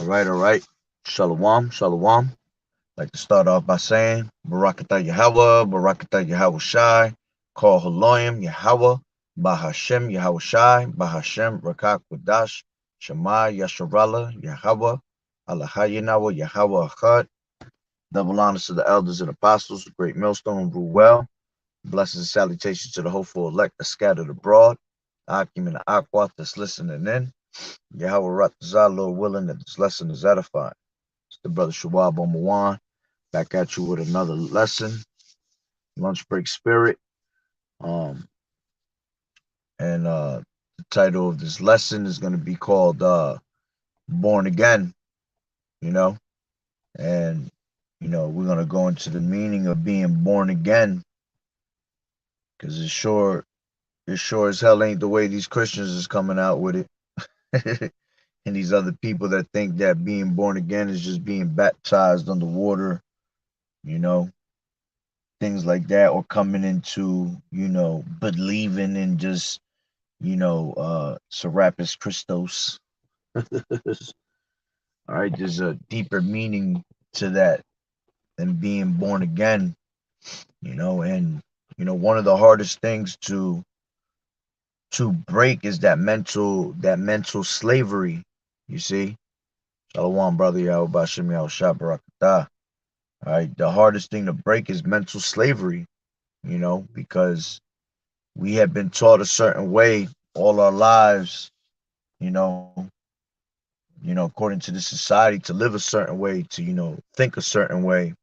All right. Shalom, shalom. Like to start off by saying, Barakatah Yahweh, Barakatah Yahweh Shai, Call Haloyim Yahweh, Bahashem Yahweh Shai, Bahashem Rakak Wadash, Shema Yasharallah Yahweh, Allahayinawa Yahweh Achad. Double honors to the elders and apostles, the great millstone rule well. Blessings and salutations to the hopeful elect that scattered abroad. Akim and Akwat that's listening in. Yahweh Ratazah, Lord willing that this lesson is edifying. It's the brother Shawab on Mawan, back at you with another lesson, lunch break spirit. Um, and the title of this lesson is going to be called Born Again, you know, and we're going to go into the meaning of being born again, because it sure as hell ain't the way these Christians is coming out with it. And these other people that think that being born again is just being baptized underwater, you know, things like that, or coming into, believing in just, Serapis Christos. All right, there's a deeper meaning to that than being born again, and one of the hardest things to break is that mental slavery. You see, Shalom, brother Yahweh Bashem Yahweh Barakatah. All right, the hardest thing to break is mental slavery, because we have been taught a certain way all our lives, you know, according to the society, to live a certain way, to, think a certain way.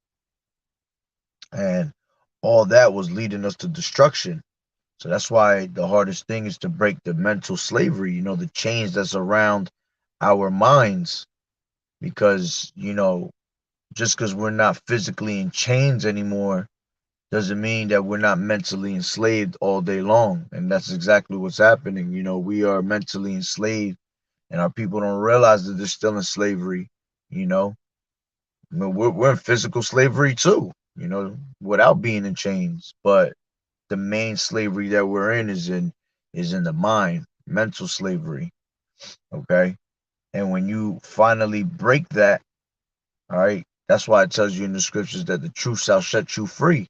And all that was leading us to destruction. So that's why the hardest thing is to break the mental slavery, the chains that's around our minds. Because, just because we're not physically in chains anymore doesn't mean that we're not mentally enslaved all day long. And that's exactly what's happening. We are mentally enslaved, and our people don't realize that they're still in slavery. You know, we're in physical slavery too, without being in chains. But the main slavery that we're in is in the mind, mental slavery. Okay. And when you finally break that, all right, that's why it tells you in the scriptures that the truth shall set you free.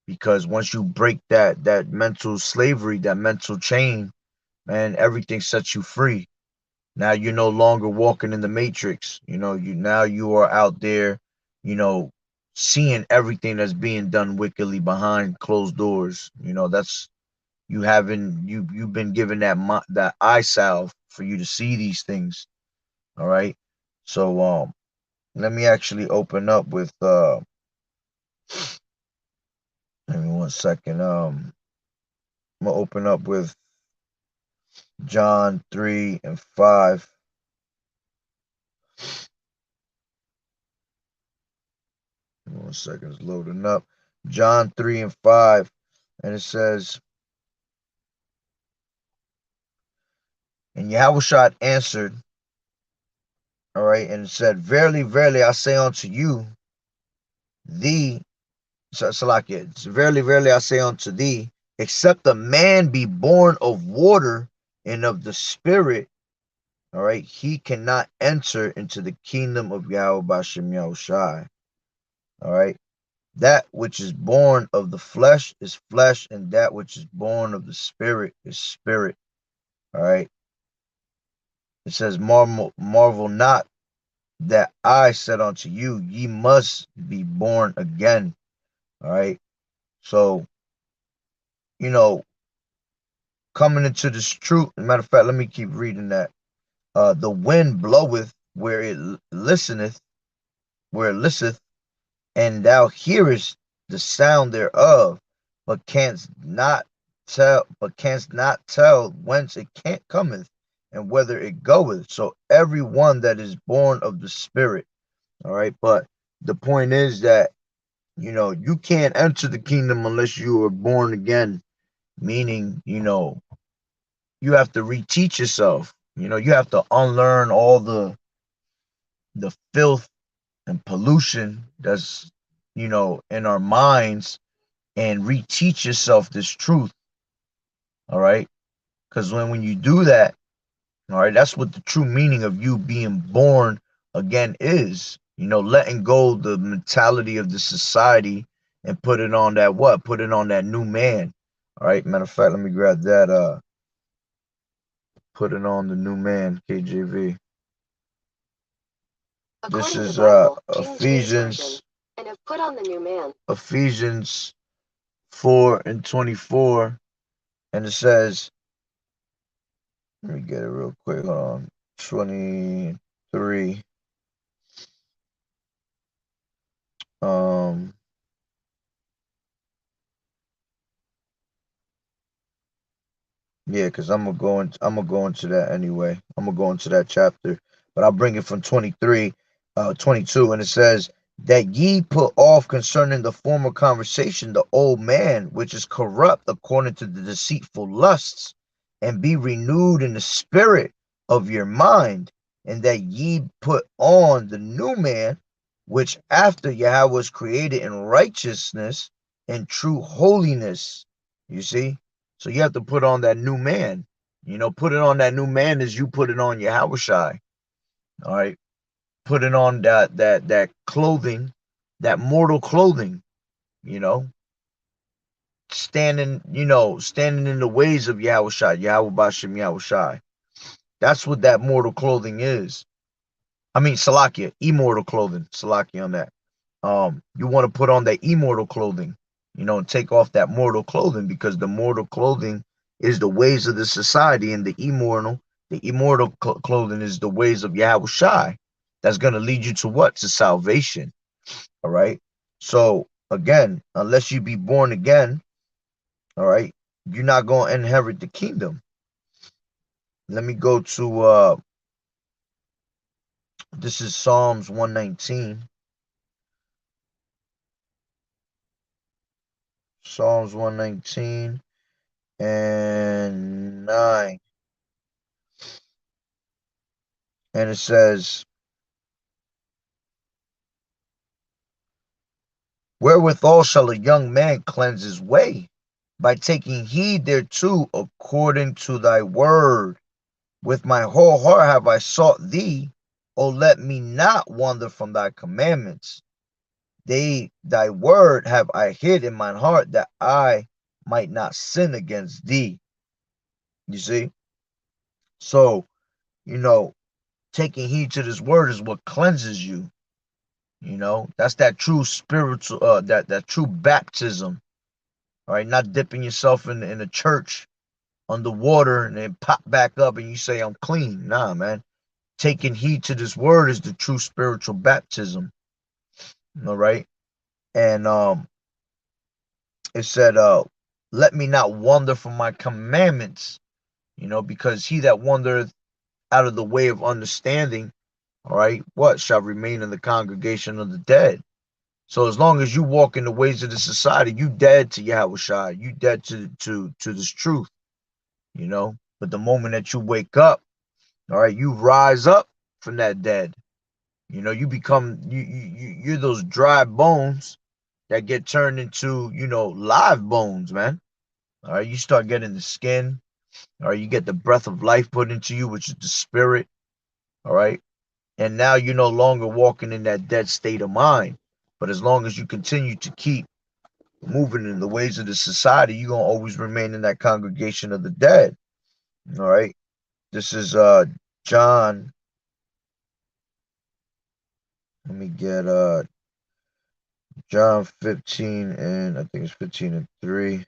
Because once you break that mental slavery, that mental chain, man, everything sets you free. Now you're no longer walking in the matrix. You are out there, you know, seeing everything that's being done wickedly behind closed doors. That's you've been given that eye salve for you to see these things. All right. So let me actually open up with give me 1 second. I'm gonna open up with John 3 and 5. 1 second, it's loading up. John 3 and 5, and it says, and Yahushua answered, all right, and it said, verily, verily, I say unto you, thee, Salakia, verily, verily, I say unto thee, except a man be born of water and of the Spirit, all right, he cannot enter into the kingdom of Yahweh Bashem Yahushai. All right. That which is born of the flesh is flesh, and that which is born of the spirit is spirit. All right. It says, marvel not that I said unto you, ye must be born again. All right. So, you know, coming into this truth, matter of fact, let me keep reading that. The wind bloweth where it listeth, and thou hearest the sound thereof, but canst not tell whence it cometh and whither it goeth. So every one that is born of the Spirit, all right. But the point is that you can't enter the kingdom unless you are born again, meaning you have to reteach yourself. You have to unlearn all the filth and pollution that's in our minds, and reteach yourself this truth. All right. Because when you do that, all right, that's what the true meaning of you being born again is, letting go the mentality of the society and put it on that what? Put it on that new man. All right. Matter of fact, let me grab that. Put it on the new man, KJV. This is Ephesians. And have put on the new man. Ephesians 4:24, and it says, let me get it real quick. Hold on. 23. Um, yeah, because I'm gonna go into that anyway. I'm gonna go into that chapter, but I'll bring it from 23, 22, and it says that ye put off concerning the former conversation the old man, which is corrupt according to the deceitful lusts, and be renewed in the spirit of your mind, and that ye put on the new man, which after Yahweh was created in righteousness and true holiness. You see? So you have to put on that new man. Put it on that new man as you put it on Yahawashi. All right. Put it on that clothing, that mortal clothing, you know, standing in the ways of Yahawashi, Yahweh Bashem Yahawashi. That's what that mortal clothing is. I mean, Salakia, immortal clothing. Salakia on that. You want to put on that immortal clothing, and take off that mortal clothing, because the mortal clothing is the ways of the society, and the immortal clothing is the ways of Yahweh Shai. That's going to lead you to what? To salvation. All right. So again, unless you be born again, all right, you're not going to inherit the kingdom. Let me go to this is Psalms 119. Psalms 119 and 9. And it says, wherewithal shall a young man cleanse his way? By taking heed thereto according to thy word. With my whole heart have I sought thee. O let me not wander from thy commandments. Thy word have I hid in mine heart, that I might not sin against thee. You see? So, taking heed to this word is what cleanses you. That's that true spiritual, that true baptism. All right, not dipping yourself in a church underwater and then pop back up and you say I'm clean. Nah, man. Taking heed to this word is the true spiritual baptism. All right, and it said, let me not wander from my commandments. Because he that wandereth out of the way of understanding, all right, what shall remain in the congregation of the dead. So as long as you walk in the ways of the society, you dead to Yahweh Shai. You dead to this truth, But the moment that you wake up, all right, you rise up from that dead. You become you're those dry bones that get turned into, live bones, man. All right, you start getting the skin. All right, you get the breath of life put into you, which is the spirit. All right, and now you're no longer walking in that dead state of mind. But as long as you continue to keep moving in the ways of the society, you're gonna always remain in that congregation of the dead. All right. This is John. Let me get John 15, and I think it's 15 and 3.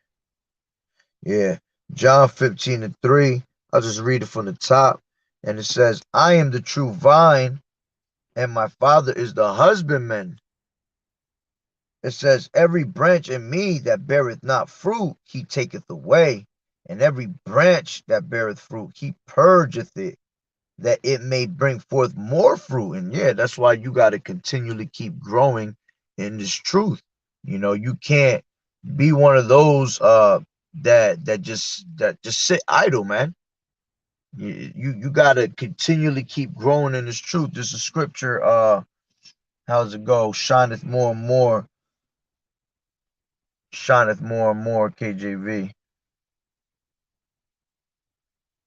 Yeah. John 15 and 3. I'll just read it from the top. And it says, I am the true vine, and my father is the husbandman. It says, every branch in me that beareth not fruit, he taketh away. And every branch that beareth fruit, he purgeth it, that it may bring forth more fruit. And yeah, that's why you got to continually keep growing in this truth. You can't be one of those that just sit idle, man. You got to continually keep growing in this truth. This is scripture. How's it go? Shineth more and more, KJV.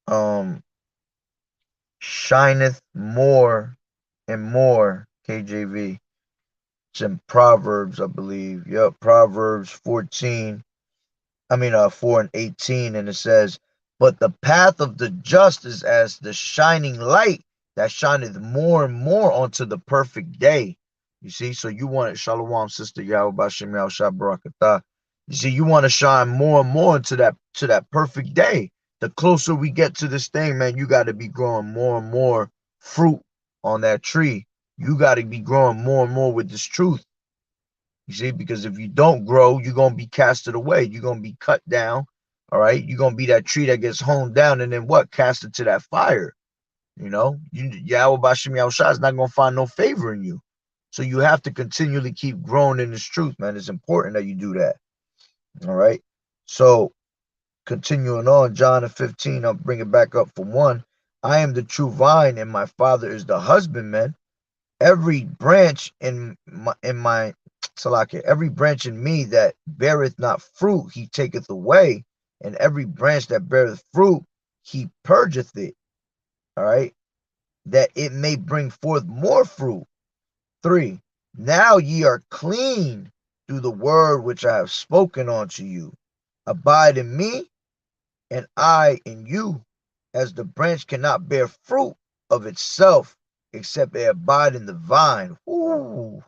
Um, shineth more and more, KJV. It's in Proverbs, I believe. Yep, Proverbs 14. 4 and 18, and it says, "But the path of the just is as the shining light that shineth more and more onto the perfect day." You see, so you want it, Shalom, sister Yahweh Bashem Yahushua Barakatah. You see, you want to shine more and more to that perfect day. The closer we get to this thing, man, you got to be growing more and more fruit on that tree. You got to be growing more and more with this truth. You see, because if you don't grow, you're gonna be casted away. You're gonna be cut down. All right, you're gonna be that tree that gets honed down, and then what? Casted to that fire. Yahweh Bashem Yahushua is not gonna find no favor in you. So you have to continually keep growing in this truth, man. It's important that you do that. All right. So continuing on, John 15, I'll bring it back up for one. I am the true vine, and my Father is the husbandman. Every branch in my Salakia, every branch in me that beareth not fruit, he taketh away, and every branch that beareth fruit, he purgeth it. All right, that it may bring forth more fruit. 3. Now ye are clean through the word which I have spoken unto you. Abide in me, and I in you, as the branch cannot bear fruit of itself except it abide in the vine. Ooh.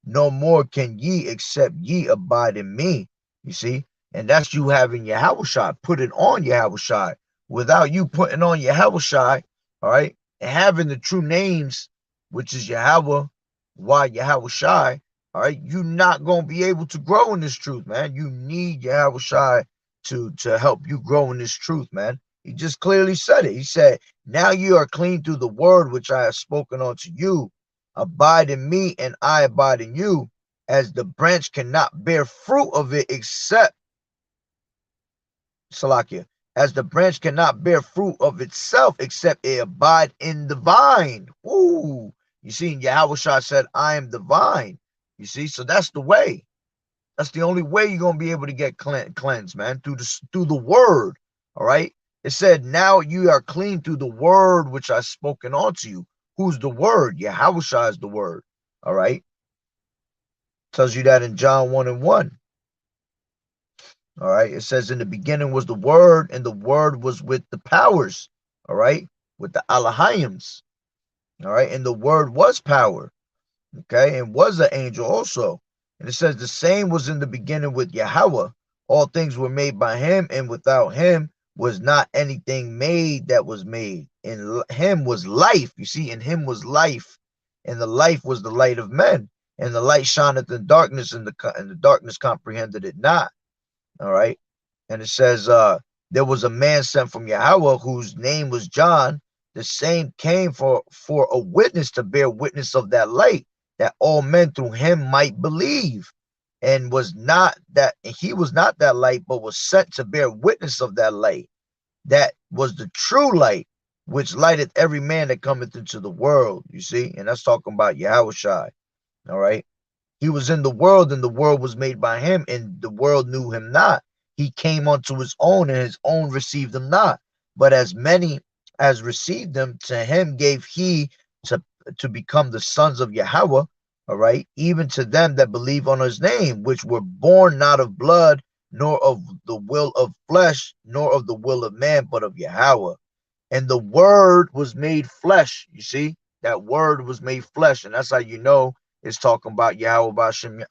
No more can ye except ye abide in me. You see? And that's you having Yahushua. Put it on Yahushua. Without you putting on Yahushua, all right, and having the true names, which is Yahweh, Yahushua, all right, you're not going to be able to grow in this truth, man. You need Yahushua to help you grow in this truth, man. He just clearly said it. He said, now you are clean through the word which I have spoken unto you. Abide in me, and I abide in you, as the branch cannot bear fruit of it except, Salakia, as the branch cannot bear fruit of itself except it abide in the vine. Ooh. You see, Yahushua said, I am the vine. You see, so that's the way. That's the only way you're gonna be able to get cleansed, man, through the word. All right. It said, now you are clean through the word which I've spoken unto you. Who's the word? Yahushua is the word. All right. Tells you that in John 1 and 1. All right. It says, in the beginning was the word, and the word was with the powers. All right. With the Alahims. All right. And the word was power. Okay. And was an angel also. And it says the same was in the beginning with Yahweh. All things were made by him, and without him was not anything made that was made. In him was life. You see, in him was life, and the life was the light of men. And the light shineth in darkness, and the darkness comprehended it not. All right. And it says, there was a man sent from Yahweh whose name was John. The same came for a witness, to bear witness of that light, that all men through him might believe. And he was not that light, but was sent to bear witness of that light. That was the true light, which lighteth every man that cometh into the world. You see, and that's talking about Yahushua. All right. He was in the world, and the world was made by him, and the world knew him not. He came unto his own, and his own received him not. But as many as received him, to him gave he to become the sons of Yahweh. All right, even to them that believe on his name, which were born not of blood, nor of the will of flesh, nor of the will of man, but of Yahweh. And the word was made flesh. You see, that word was made flesh, and that's how you know it's talking about Yahweh Bashem.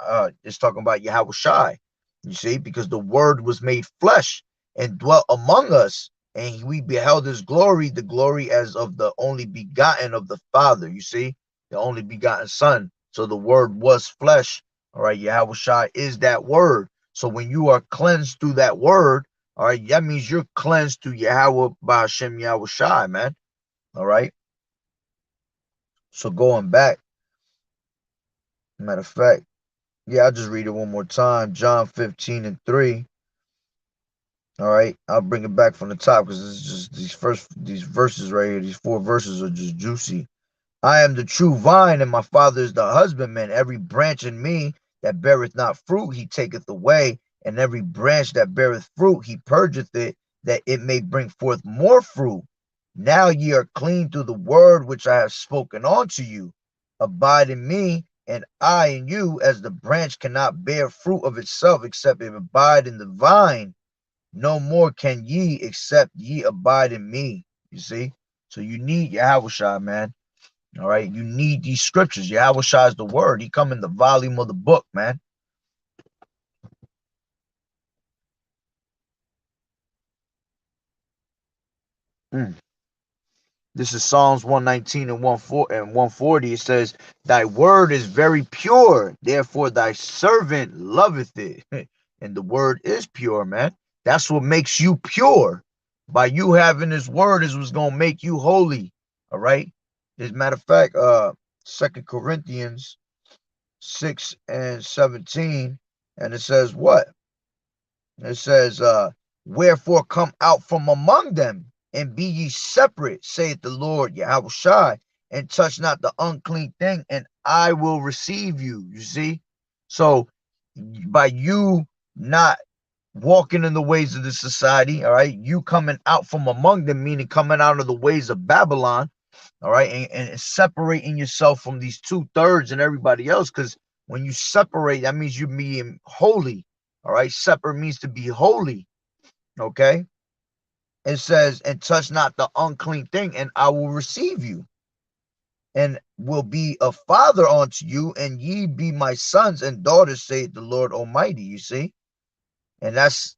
It's talking about Yahweh Shai. You see, because the word was made flesh and dwelt among us, and we beheld his glory, the glory as of the only begotten of the Father. You see, the only begotten Son. So the word was flesh. All right, Yahweh Shai is that word. So when you are cleansed through that word, all right, that means you're cleansed through Yahweh Bashem Yahweh Shai, man. All right. So going back, matter of fact, yeah, I'll just read it one more time. John 15 and 3. All right, I'll bring it back from the top because this is just these verses right here. These 4 verses are just juicy. I am the true vine, and my Father is the husbandman. Every branch in me that beareth not fruit, he taketh away, and every branch that beareth fruit, he purgeth it, that it may bring forth more fruit. Now ye are clean through the word which I have spoken unto you. Abide in me, and I in you, as the branch cannot bear fruit of itself except it abide in the vine. No more can ye except ye abide in me. You see? So you need Yahawashi, man. All right. You need these scriptures. Yahawashi is the word. He come in the volume of the book, man. Mm. This is Psalms 119 and 140. It says, thy word is very pure, therefore thy servant loveth it. And the word is pure, man. That's what makes you pure. By you having this word is what's gonna make you holy. All right. As a matter of fact, 2 Corinthians 6 and 17, and it says what? It says, wherefore come out from among them, and be ye separate, saith the Lord Yahushua, and touch not the unclean thing, and I will receive you. You see? So by you not walking in the ways of the society, all right, you coming out from among them, meaning coming out of the ways of Babylon, all right, and separating yourself from these 2/3 and everybody else, because when you separate, that means you're being holy. All right, separate means to be holy. Okay, it says, and touch not the unclean thing, and I will receive you, and will be a father unto you, and ye be my sons and daughters, saith the Lord Almighty. You see, and that's,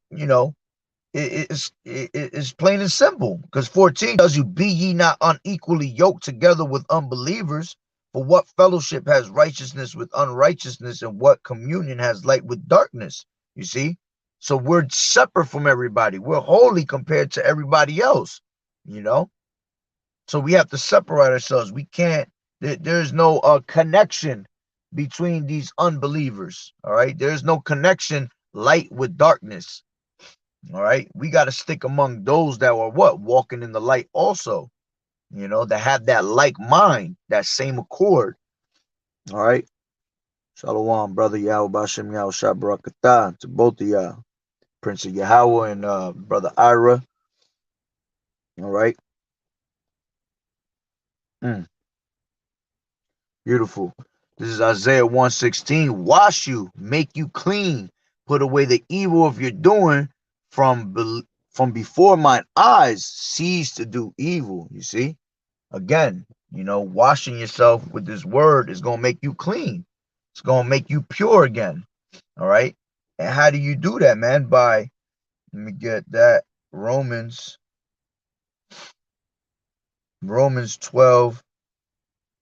it's plain and simple, because 14 tells you, be ye not unequally yoked together with unbelievers. For what fellowship has righteousness with unrighteousness, and what communion has light with darkness? You see, so we're separate from everybody. We're holy compared to everybody else, you know. So we have to separate ourselves. We can't. There's no connection between these unbelievers. All right, there's no connection, light with darkness. All right, we got to stick among those that were what, walking in the light also, that have that like mind, that same accord. All right, Shalom, brother Yahweh Bashem Yahweh Barakatah to both of y'all, Prince of Yahweh and brother Ira. All right. Mm, beautiful. This is Isaiah 116. Wash you, make you clean, put away the evil of your doing from before mine eyes. Cease to do evil. You see, again, washing yourself with this word is gonna make you clean. It's gonna make you pure again. All right. And how do you do that, man? Let me get that. Romans 12,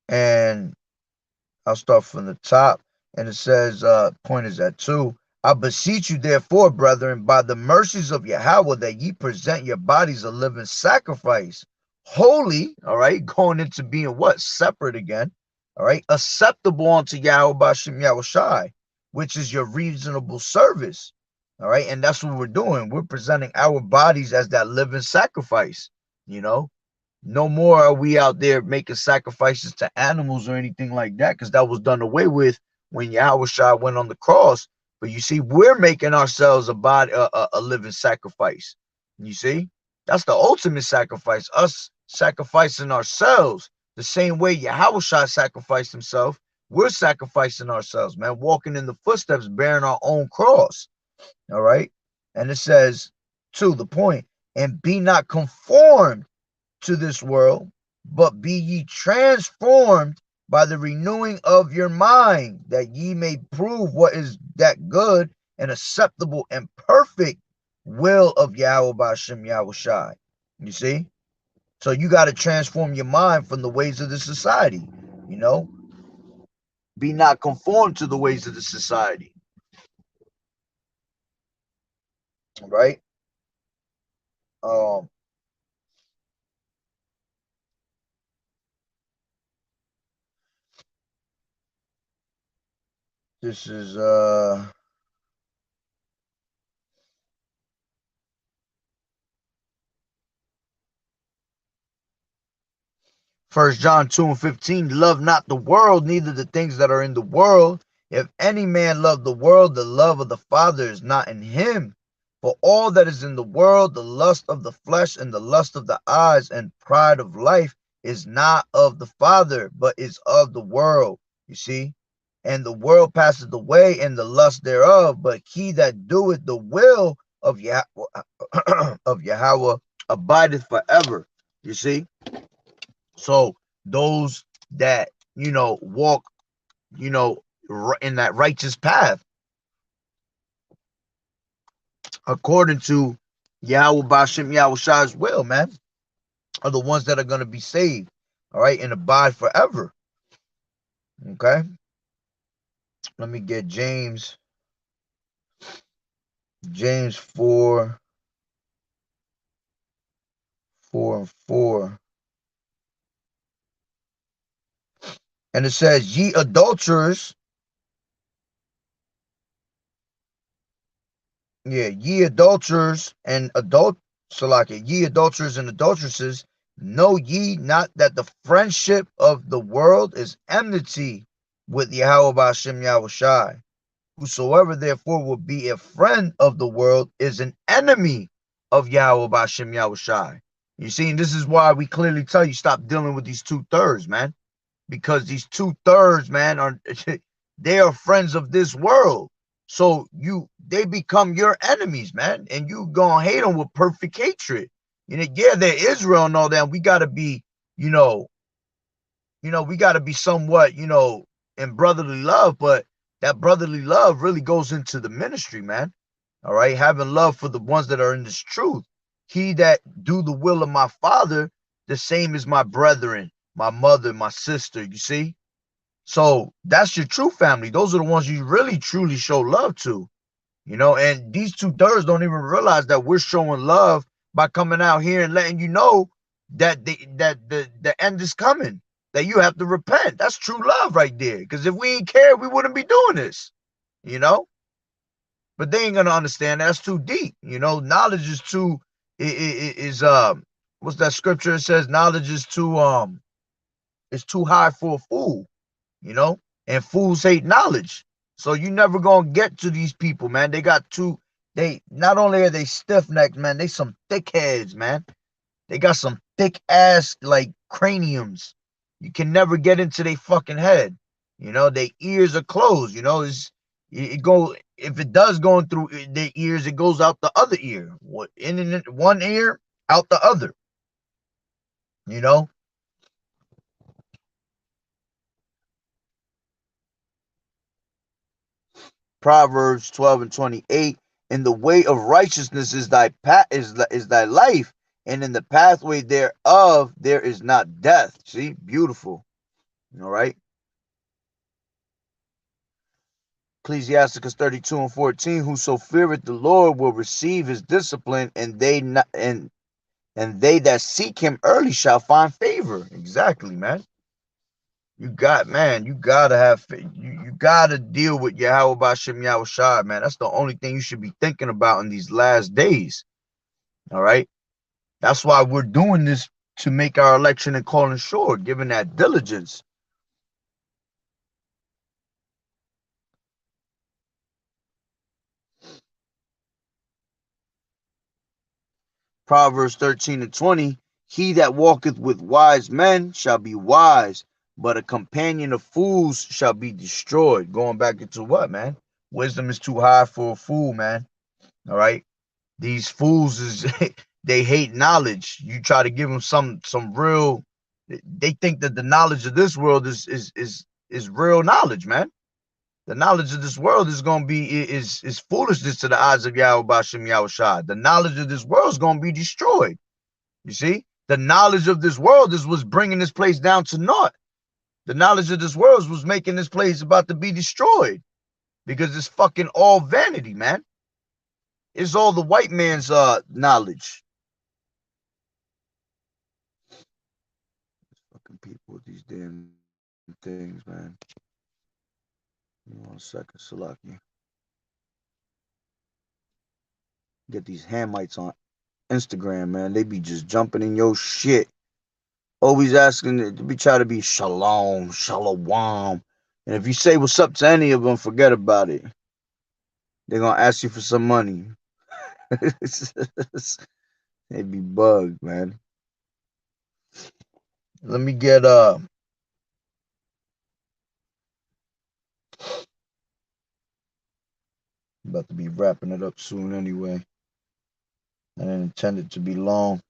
and I'll start from the top. And it says, point is at 2. I beseech you, therefore, brethren, by the mercies of Yahweh, that ye present your bodies a living sacrifice, holy, all right, going into being what? Separate again, all right, acceptable unto Yahweh Bashem Yahushai, which is your reasonable service, all right, and that's what we're doing. We're presenting our bodies as that living sacrifice, you know. No more are we out there making sacrifices to animals or anything like that, because that was done away with when Yahweh went on the cross. But you see, we're making ourselves a living sacrifice. You see, that's the ultimate sacrifice, us sacrificing ourselves the same way Yahweh sacrificed himself. We're sacrificing ourselves, man, walking in the footsteps, bearing our own cross. All right. And it says, to the point, and be not conformed to this world, but be ye transformed by the renewing of your mind, that ye may prove what is that good and acceptable and perfect will of Yahweh Bashem Yahushai. You see? So you got to transform your mind from the ways of the society, you know? Be not conformed to the ways of the society. Right? Um, this is 1 John 2 and 15, love not the world, neither the things that are in the world. If any man love the world, the love of the Father is not in him. For all that is in the world, the lust of the flesh and the lust of the eyes and pride of life is not of the Father, but is of the world. You see? And the world passeth away and the lust thereof, but he that doeth the will of of Yahweh abideth forever. You see? So those that, walk, in that righteous path, according to Yahweh Bashem Yahweh will, man, are the ones that are going to be saved, all right, and abide forever. Okay, let me get James 4, 4 and 4. And it says, ye adulterers, ye adulterers and ye adulterers and adulteresses, know ye not that the friendship of the world is enmity with Yahweh Bashem Yahushai? Whosoever therefore will be a friend of the world is an enemy of Yahweh Bashem Yahushai. You see, and this is why we clearly tell you stop dealing with these 2/3, man. Because these 2/3, man, are they are friends of this world. So they become your enemies, man, and you gonna hate them with perfect hatred. Yeah, they're Israel and all that. And we gotta be, we gotta be somewhat, in brotherly love, but that brotherly love really goes into the ministry, man. All right, having love for the ones that are in this truth. He that do the will of my Father, the same as my brethren, my mother, my sister. You see, so that's your true family. Those are the ones you really truly show love to. And these 2/3 don't even realize that we're showing love by coming out here and letting you know that the end is coming, that you have to repent. That's true love right there. Because if we ain't care, we wouldn't be doing this, you know. But they ain't gonna understand. That's too deep. Knowledge is too is what's that scripture? It says knowledge is too high for a fool, and fools hate knowledge. So you never gonna get to these people, man. They not only are they stiff necked, man, they some thick heads, man. They got some thick ass like craniums. You can never get into their fucking head. Their ears are closed. It go if it does going through their ears, it goes out the other ear. What in one ear, out the other. You know. Proverbs 12 and 28. In the way of righteousness is thy life, and in the pathway thereof there is not death. See, beautiful. All right. Ecclesiasticus 32 and 14. Whoso feareth the Lord will receive his discipline, and they that seek him early shall find favor. Exactly, man. You gotta have you gotta deal with Yahweh Bashem Yahushai, man. That's the only thing you should be thinking about in these last days. All right. That's why we're doing this, to make our election and calling sure, given that diligence. Proverbs 13 and 20. He that walketh with wise men shall be wise, but a companion of fools shall be destroyed. Going back into what, man? Wisdom is too high for a fool, man. All right. These fools is they hate knowledge. You try to give them some real. They think that the knowledge of this world is real knowledge, man. The knowledge of this world is gonna be is foolishness to the eyes of Yahweh Bashem Yahushai. The knowledge of this world is gonna be destroyed. You see, the knowledge of this world is what's bringing this place down to naught. The knowledge of this world was making this place about to be destroyed, because it's fucking all vanity, man. It's all the white man's knowledge. Fucking people with these damn things, man. Give me 1 second, Salaki. Get these Hamites on Instagram, man. They be just jumping in your shit. Always asking to be try to be shalom, shalom. And if you say what's up to any of them, forget about it. They're gonna ask you for some money. They be bugged, man. Let me get about to be wrapping it up soon anyway. I didn't intend it to be long.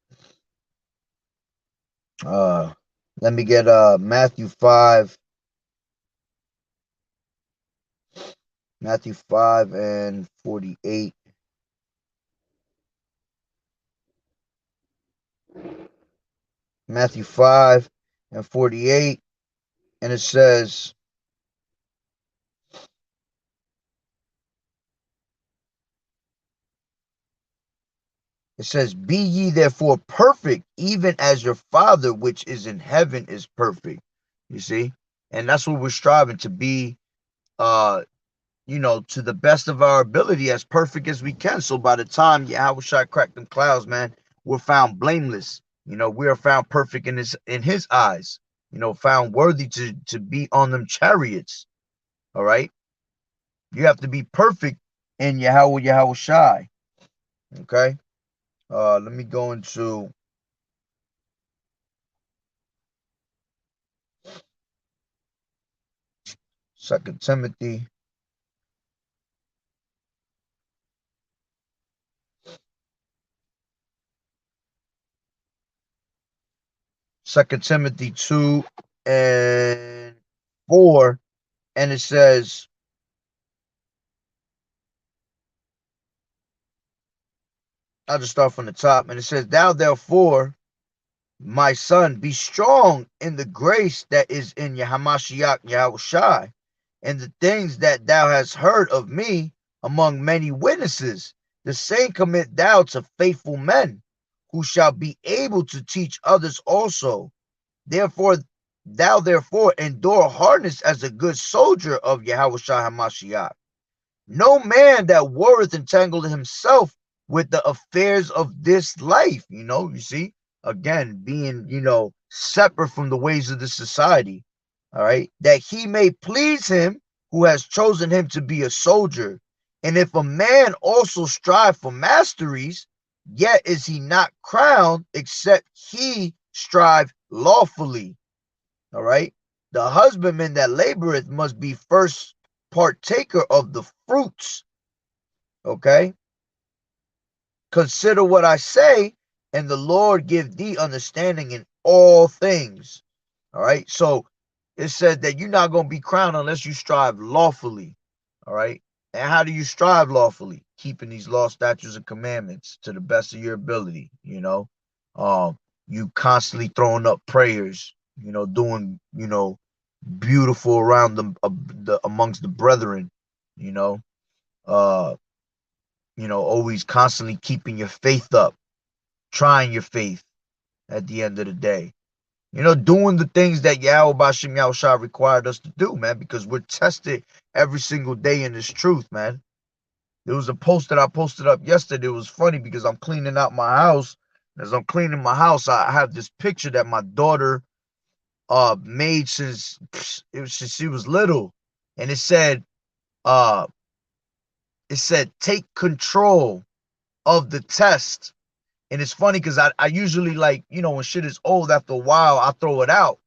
Uh Let me get Matthew 5 and 48. Matthew 5 and 48. And it says, be ye therefore perfect, even as your Father which is in heaven is perfect. You see? And that's what we're striving to be, to the best of our ability, as perfect as we can. So by the time Yahweh crack them clouds, man, we're found blameless. We are found perfect in his eyes, found worthy to be on them chariots. All right. You have to be perfect in Yahweh Shai. Okay. Let me go into Second Timothy. Second Timothy 2 and 4. And it says, I'll just start from the top. And it says, thou therefore, my son, be strong in the grace that is in Yahamashiach Yahushai, and the things that thou hast heard of me among many witnesses, the same commit thou to faithful men, who shall be able to teach others also. Thou therefore endure hardness as a good soldier of Yahushua Hamashiach. No man that warreth entangled himself with the affairs of this life. You see, again, being, separate from the ways of the society. All right. That he may please him who has chosen him to be a soldier. And if a man also strive for masteries, yet is he not crowned, except he strive lawfully. All right. The husbandman that laboreth must be first partaker of the fruits. Okay. Consider what I say, and the Lord give thee understanding in all things. All right. So it said that you're not going to be crowned unless you strive lawfully. All right. And how do you strive lawfully? Keeping these law, statutes, and commandments to the best of your ability. You constantly throwing up prayers, doing, beautiful around amongst the brethren, you know, uh, always constantly keeping your faith up, trying your faith at the end of the day. Doing the things that Yahweh Bashim Yahushua required us to do, man, because we're tested every single day in this truth, man. There was a post that I posted up yesterday. It was funny because I'm cleaning out my house. As I'm cleaning my house, I have this picture that my daughter made since she was little, and uh it said take control of the test. And it's funny because I usually, like, when shit is old, after a while I throw it out.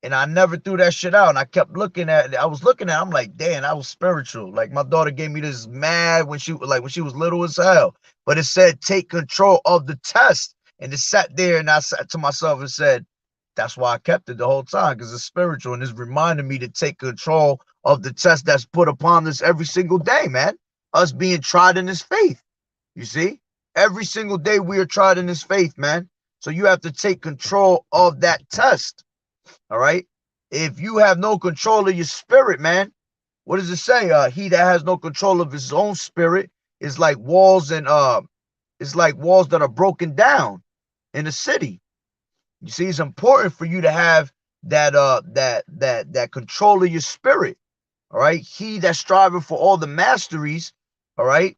And I never threw that shit out. And I kept looking at it. I was looking at it, I'm like, damn, that was spiritual. Like, my daughter gave me this mad when she was little as hell. But it said take control of the test. And it sat there, and I sat to myself and said, that's why I kept it the whole time, because it's spiritual. And it's reminding me to take control of the test that's put upon us every single day, man. Us being tried in this faith. You see? Every single day we are tried in this faith, man. So you have to take control of that test. All right. If you have no control of your spirit, man, what does it say? He that has no control of his own spirit is like walls that are broken down in a city. You see, it's important for you to have that control of your spirit. All right. He that's striving for all the masteries, all right,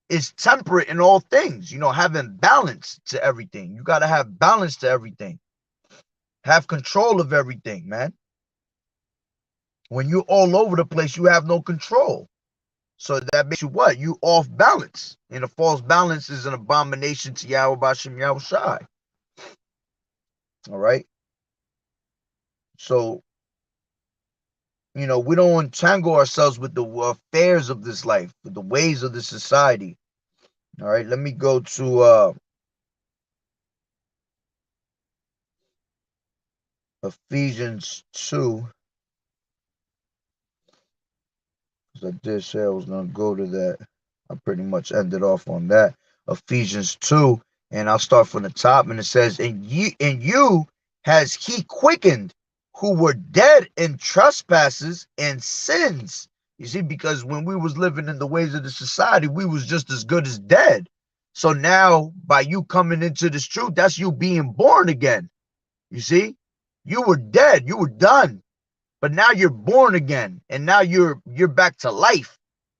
is temperate in all things, having balance to everything. You got to have balance to everything. Have control of everything, man. When you're all over the place, you have no control. So that makes you what? You off balance. And a false balance is an abomination to Yahweh Bashem Yahweh Shai. All right. So, we don't entangle ourselves with the affairs of this life, with the ways of this society. All right. Let me go to Ephesians 2. Because I did say I was going to go to that. I pretty much ended off on that. Ephesians 2, and I'll start from the top, and it says, and you has he quickened who were dead in trespasses and sins. You see, because when we was living in the ways of the society, we was just as good as dead. So now, by you coming into this truth, that's you being born again. You see, you were dead, you were done. But now you're born again, and now you're back to life.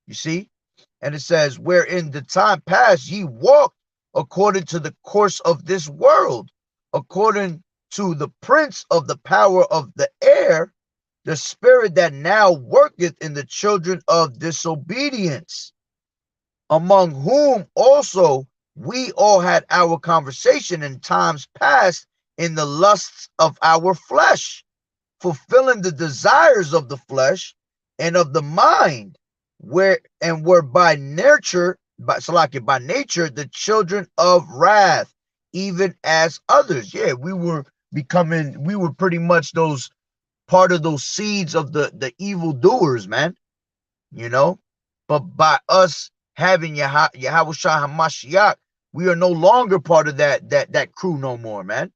You see? And it says, where in the time past ye walked according to the course of this world, according to the prince of the power of the air, the spirit that now worketh in the children of disobedience, among whom also we all had our conversation in times past in the lusts of our flesh, fulfilling the desires of the flesh and of the mind, were by nature the children of wrath, even as others. Yeah, we were pretty much those part of those seeds of the evil doers, man. But by us having Yahweh Shah HaMashiach, we are no longer part of that crew no more, man.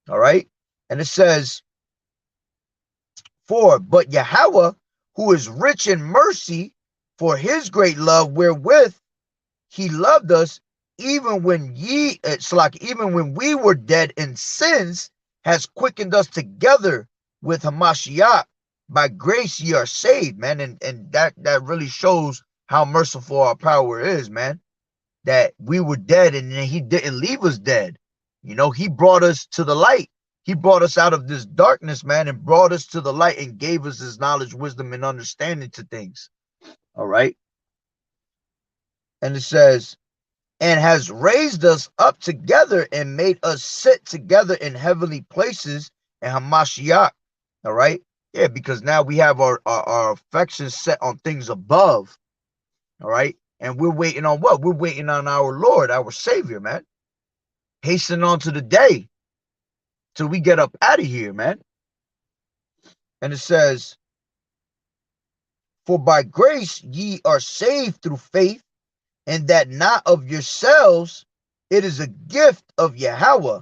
All right. And it says, but Yahweh, who is rich in mercy, for his great love wherewith he loved us, even when we were dead in sins, has quickened us together with Hamashiach. By grace ye are saved, man. And that really shows how merciful our power is, man. That we were dead and he didn't leave us dead. He brought us to the light. He brought us out of this darkness, man, and brought us to the light and gave us his knowledge, wisdom, and understanding to things. All right. And it says, and has raised us up together and made us sit together in heavenly places in Hamashiach. All right. Yeah, because now we have our affections set on things above. All right. And we're waiting on what? We're waiting on our Lord, our Savior, man. Hastening on to the day till we get up out of here, man. And it says, for by grace ye are saved through faith, and that not of yourselves, it is a gift of Yahweh,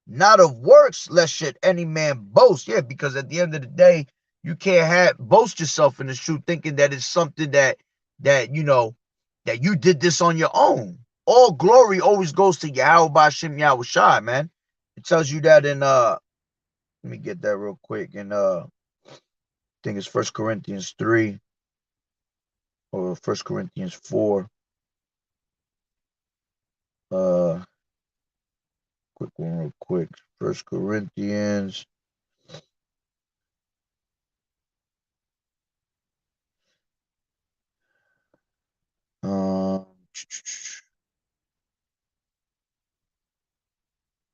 not of works, lest should any man boast. Yeah, because at the end of the day, you can't boast yourself in the truth, thinking that it's something that you did this on your own. All glory always goes to Yahweh Bashem Yahweh Shai, man. It tells you that in let me get that real quick. In I think it's 1 Corinthians 3 or 1 Corinthians 4. Quick one real quick. 1 Corinthians.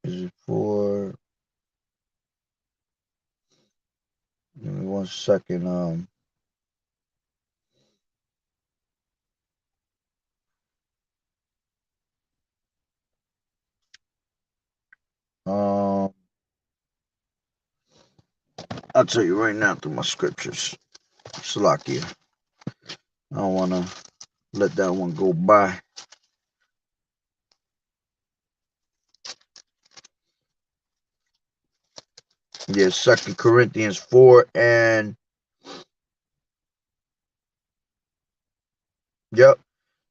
Is it 4? Give me 1 second. I'll tell you right now through my scriptures. Salakia. I don't want to let that one go by. Yeah, 2 Corinthians 4 and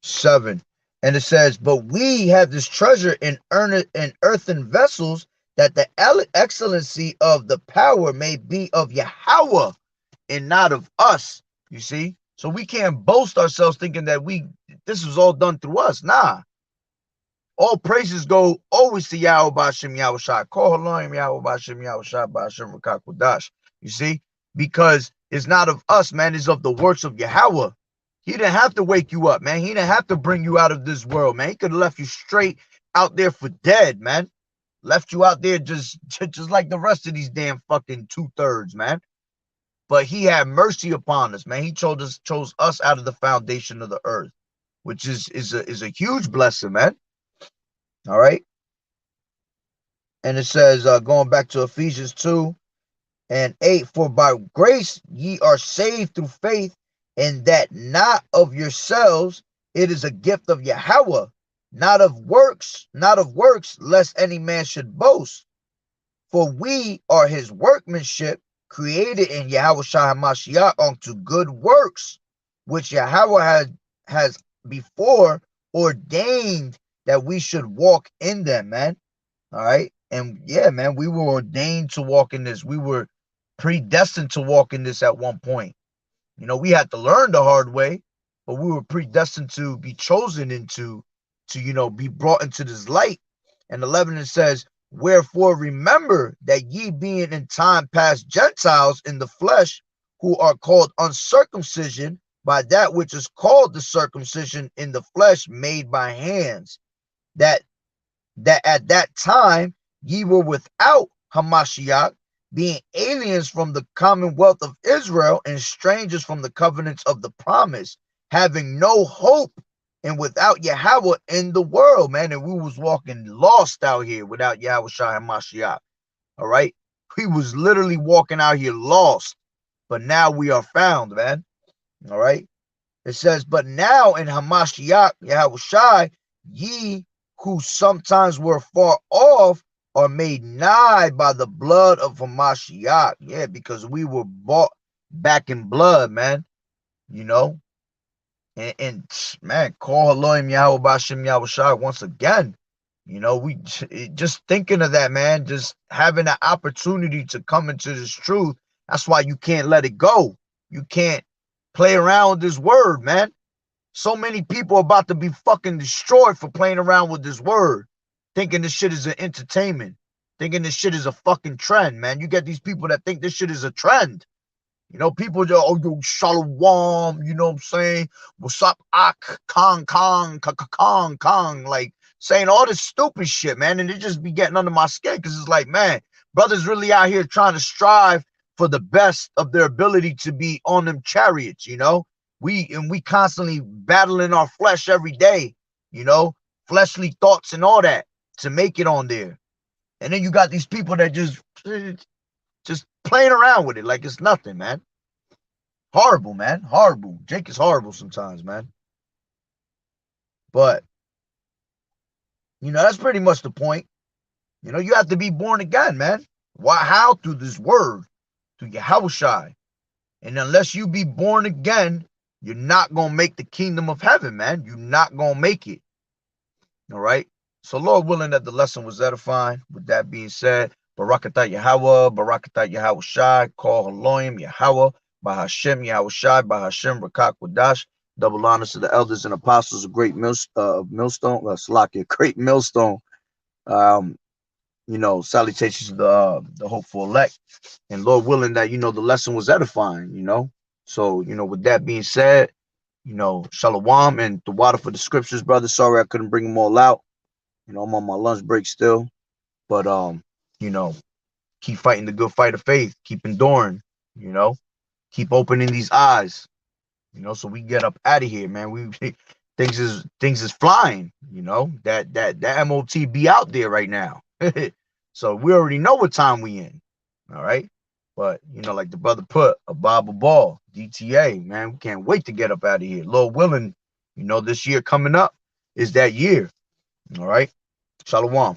7. And it says, but we have this treasure in earthen vessels, that the excellency of the power may be of Yahweh and not of us. You see? So we can't boast ourselves thinking that this was all done through us. Nah. All praises go always to Yahweh Bashem Yahweh Shai. Call Elohim Yahweh Bashem Yahweh Shai Bashem Rakakudash. You see? Because it's not of us, man. It's of the works of Yahweh. He didn't have to wake you up, man. He didn't have to bring you out of this world, man. He could have left you straight out there for dead, man. Left you out there just like the rest of these damn fucking 2/3, man. But he had mercy upon us, man. He chose us out of the foundation of the earth, which is a huge blessing, man. All right. And it says, going back to Ephesians 2:8, for by grace ye are saved through faith, and that not of yourselves, it is a gift of Yahweh, not of works, lest any man should boast. For we are his workmanship, created in Yahweh Shai HaMashiach unto good works, which Yahweh has before ordained that we should walk in them, man. All right. And yeah, man, we were ordained to walk in this. We were predestined to walk in this at one point. You know, we had to learn the hard way, but we were predestined to be chosen into, be brought into this light. And 11, it says, wherefore remember that ye being in time past Gentiles in the flesh, who are called uncircumcision by that which is called the circumcision in the flesh made by hands, that at that time ye were without Hamashiach, being aliens from the commonwealth of Israel and strangers from the covenants of the promise, having no hope and without Yahweh in the world, man. And we was walking lost out here without Yahweh Shai HaMashiach. All right. We was literally walking out here lost, but now we are found, man. All right. It says, but now in Hamashiach, Yahweh Shai, ye who sometimes were far off are made nigh by the blood of Hamashiach. Yeah, because we were bought back in blood, man. You know, and man, call Elohim Yahweh Bashem Yahweh Shai once again. You know, we just thinking of that, man, just having the opportunity to come into this truth. That's why you can't let it go. You can't play around with this word, man. So many people are about to be fucking destroyed for playing around with this word, thinking this shit is an entertainment, thinking this shit is a fucking trend, man. You get these people that think this shit is a trend. You know, people just, oh, yo, shalom, you know what I'm saying? What's up, ak, kong, like saying all this stupid shit, man. And it just be getting under my skin because it's like, man, brothers really out here trying to strive for the best of their ability to be on them chariots, you know? We constantly battling our flesh every day, you know, fleshly thoughts and all that to make it on there. And then you got these people that just playing around with it like it's nothing, man. Horrible, man. Horrible. Jake is horrible sometimes, man. But, you know, that's pretty much the point. You know, you have to be born again, man. Why? How? Through this word, through Yahweh Shai. And unless you be born again, you're not going to make the kingdom of heaven, man. You're not going to make it. All right. So, Lord willing that the lesson was edifying. With that being said, Barakatah Yahweh, Barakatah Yahweh Shai, call Elohim Yahweh, Bahashem Yahweh Shai, Bahashem Rakak Wadash. Double honors to the elders and apostles of great millstone, Salakia, great millstone. You know, salutations to the hopeful elect. And Lord willing that, you know, the lesson was edifying, you know. So, you know, with that being said, you know, shalom and the water for the scriptures, brother. Sorry I couldn't bring them all out. You know, I'm on my lunch break still. But, you know, keep fighting the good fight of faith. Keep enduring, you know. Keep opening these eyes, you know, so we get up out of here, man. Things is flying, you know. That MOT be out there right now. So we already know what time we in. All right. But, you know, like the brother put, a Bible ball, DTA, man, we can't wait to get up out of here. Lord willing, you know, this year coming up is that year. All right. Shalom.